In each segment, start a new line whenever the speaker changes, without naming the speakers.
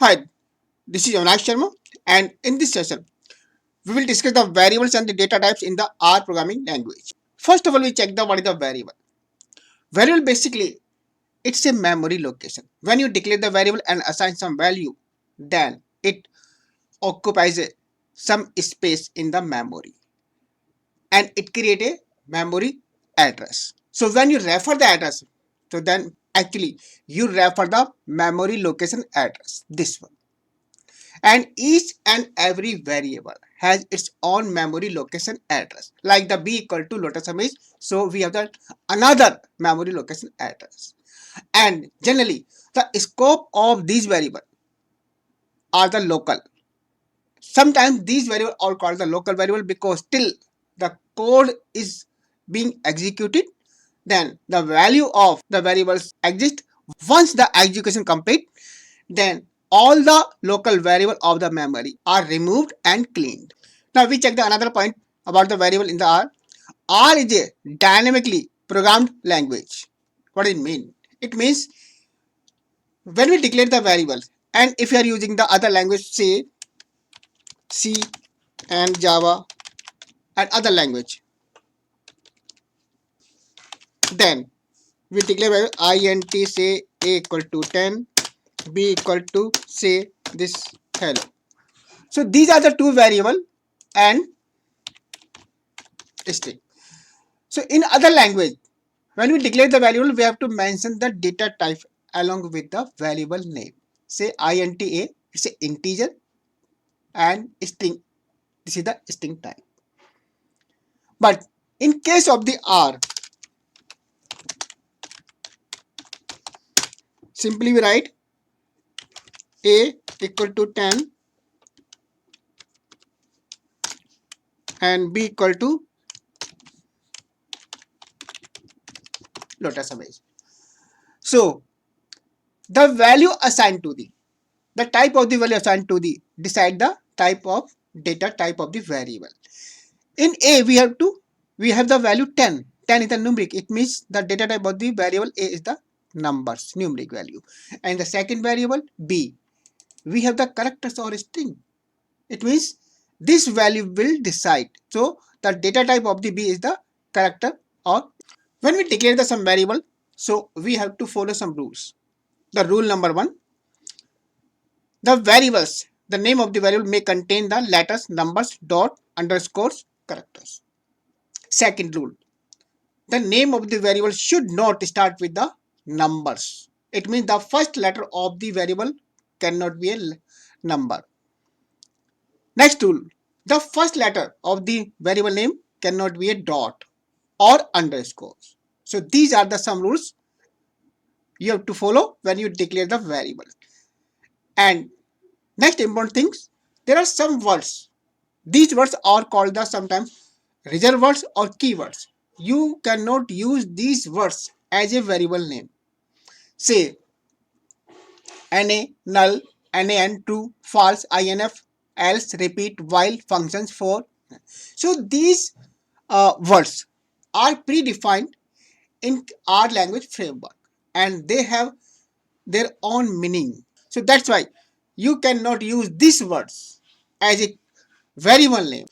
Hi, this is Avinash Sharma, and in this session, we will discuss the variables and the data types in the R programming language. First of all, we check the what is the variable. Variable basically it's a memory location. When you declare the variable and assign some value, then it occupies some space in the memory and it create a memory address. So when you refer the address, so then actually you refer the memory location address. This one. And each and every variable has its own memory location address, like the b equal to lotus image, so we have that another memory location address. And generally the scope of these variables are the local. Sometimes these variables are called the local variable because still the code is being executed, then the value of the variables exist. Once the execution complete, then all the local variable of the memory are removed and cleaned. Now we check the another point about the variable in the R. R is a dynamically programmed language. What does it mean? It means when we declare the variables, and if you are using the other language, say C and Java and other language, then we declare variable int say a equal to 10, b equal to say this hello. So these are the two variable and string. So in other language, when we declare the variable, we have to mention the data type along with the variable name. Say int a, it's an integer, and string, this is the string type. But in case of the R, simply we write a equal to 10 and b equal to lotus image. So the value assigned to the type of the value assigned to the decide the type of data type of the variable. In A we have the value 10. 10 is the numeric. It means the data type of the variable A is the numbers, numeric value. And the second variable B, we have the characters or string. It means this value will decide. So the data type of the B is the character or when we declare the some variable, so we have to follow some rules. The rule number 1, the variables, the name of the variable may contain the letters, numbers, dot, underscores, characters. Second rule, the name of the variable should not start with the numbers. It means the first letter of the variable cannot be a number. Next rule, the first letter of the variable name cannot be a dot or underscore. So these are the some rules you have to follow when you declare the variable. And next important things, there are some words. These words are called the sometimes reserved words or keywords. You cannot use these words as a variable name. Say NA, null, NaN, true, false, INF, else, repeat, while, functions for. So these words are predefined in R language framework and they have their own meaning. So that's why you cannot use these words as a variable name.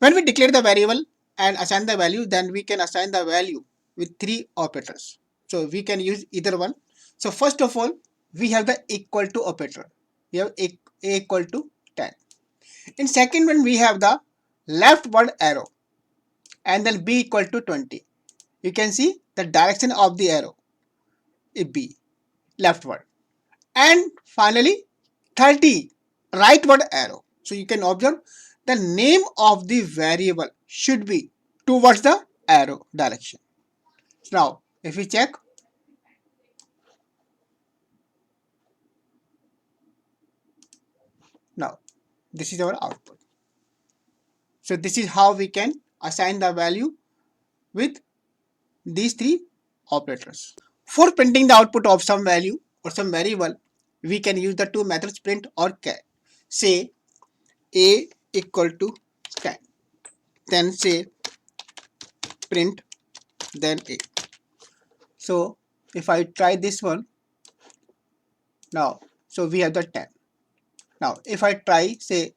When we declare the variable and assign the value, then we can assign the value with three operators. So we can use either one. So first of all, we have the equal to operator. We have a equal to 10. In second one, we have the leftward arrow and then b equal to 20. You can see the direction of the arrow is b, leftward. And finally 30, rightward arrow. So you can observe the name of the variable should be towards the arrow direction. Now if we check, now this is our output. So this is how we can assign the value with these three operators. For printing the output of some value or some variable, we can use the two methods print or cat. Say a equal to 10, then say print then a. So if I try this one now, so we have the 10. Now if I try say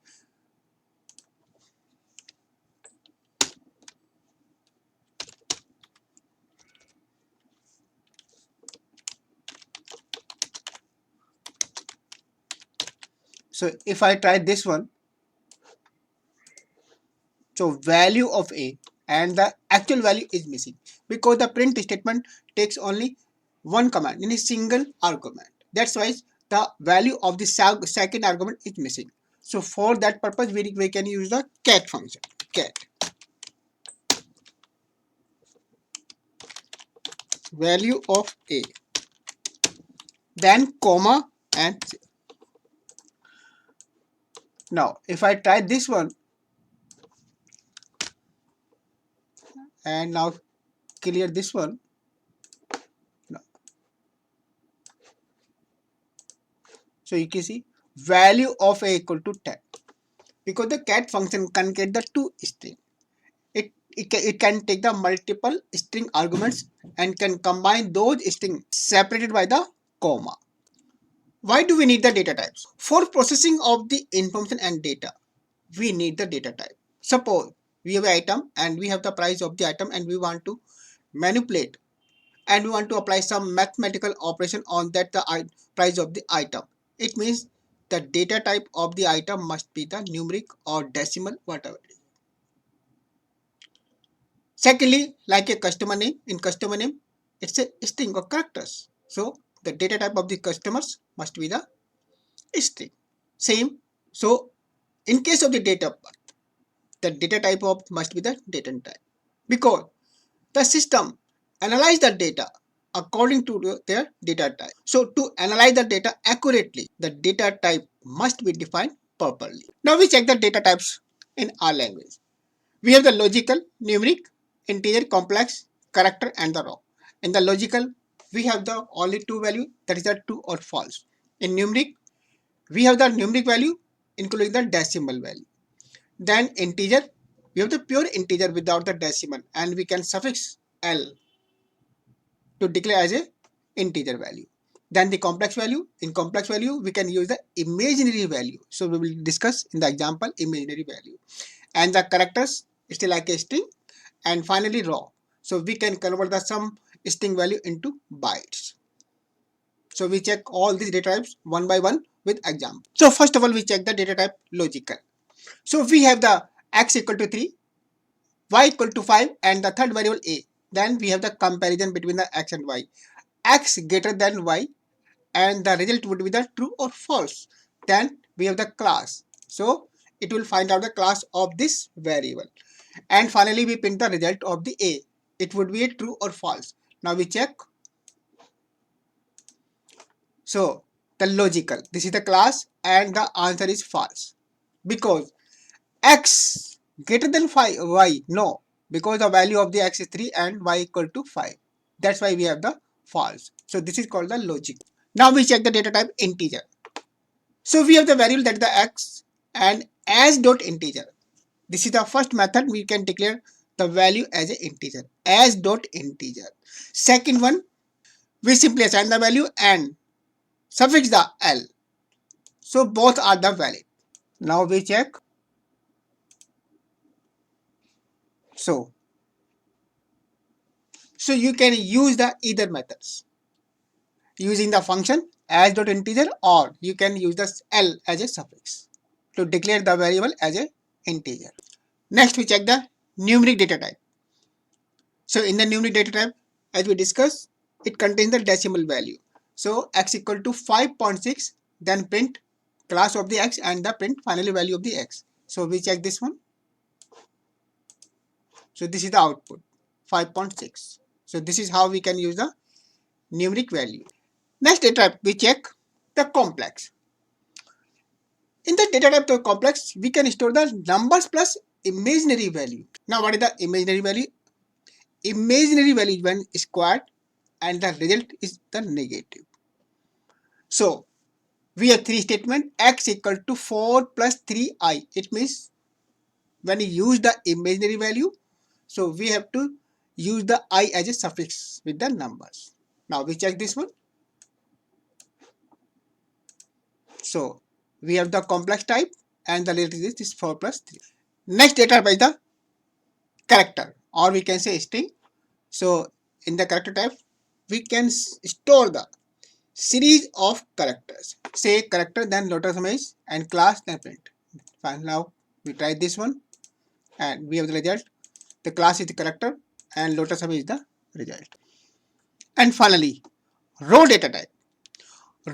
so if I try this one, so value of A and the actual value is missing because the print statement takes only one command in a single argument. That's why the value of the second argument is missing. So for that purpose, we can use the cat function. Cat value of A, then comma and now if I try this one and now clear this one. Now, so you can see value of A equal to 10 because the cat function can get the two string. It can take the multiple string arguments and can combine those strings separated by the comma. Why do we need the data types? For processing of the information and data, we need the data type. Suppose we have an item and we have the price of the item and we want to manipulate and we want to apply some mathematical operation on that the price of the item. It means the data type of the item must be the numeric or decimal, whatever. Secondly, like a customer name, in customer name, it's a string of characters. So the data type of the customers must be the string. Same. So in case of the date of birth, the data type of must be the date and time. Because the system analyze the data according to their data type. So to analyze the data accurately, the data type must be defined properly. Now we check the data types in our language. We have the logical, numeric, integer, complex, character and the raw. In the logical, we have the only two value, that is the true or false. In numeric, we have the numeric value including the decimal value. Then integer, we have the pure integer without the decimal and we can suffix L to declare as a integer value. Then the complex value, in complex value we can use the imaginary value. So we will discuss in the example imaginary value. And the characters, it's like a string. And finally raw. So we can convert the some string value into bytes. So we check all these data types one by one with example. So first of all we check the data type logical. So we have the x equal to 3, y equal to 5 and the third variable a. Then we have the comparison between the x and y. X greater than y and the result would be the true or false. Then we have the class. So it will find out the class of this variable. And finally we print the result of the a. It would be a true or false. Now we check. So the logical, this is the class and the answer is false because x greater than 5 y, no, because the value of the x is 3 and y equal to 5. That's why we have the false. So this is called the logic. Now we check the data type integer. So we have the variable that is the x and as dot integer. This is the first method we can declare the value as an integer, as dot integer. Second one, we simply assign the value and suffix the L. So both are the valid. Now we check. So you can use the either methods using the function as dot integer or you can use the L as a suffix to declare the variable as a integer. Next we check the numeric data type. So in the numeric data type, as we discussed, it contains the decimal value. So x equal to 5.6, then print class of the x and the print finally value of the x. So we check this one. So this is the output 5.6. So this is how we can use the numeric value. Next data type we check the complex. In the data type of complex, we can store the numbers plus imaginary value. Now what is the imaginary value? Imaginary value is when squared and the result is the negative. So we have three statement x equal to 4 plus 3i. It means when you use the imaginary value, so we have to use the I as a suffix with the numbers. Now we check this one. So we have the complex type, and the later is 4 plus 3. Next data type is the character, or we can say string. So in the character type, we can store the series of characters. Say character, then lotus image, and class, then print. Fine. Now we try this one, and we have the result. The class is the character, and lotus image is the result. And finally, row data type.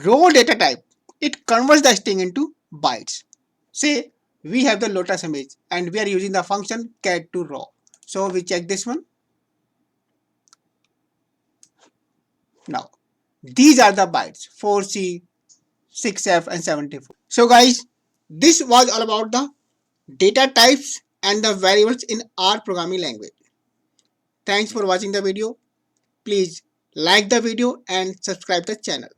Row data type, it converts the string into bytes. Say we have the lotus image and we are using the function cat to row. So we check this one. Now these are the bytes 4C, 6F and 74. So guys, this was all about the data types and the variables in R programming language. Thanks for watching the video. Please like the video and subscribe the channel.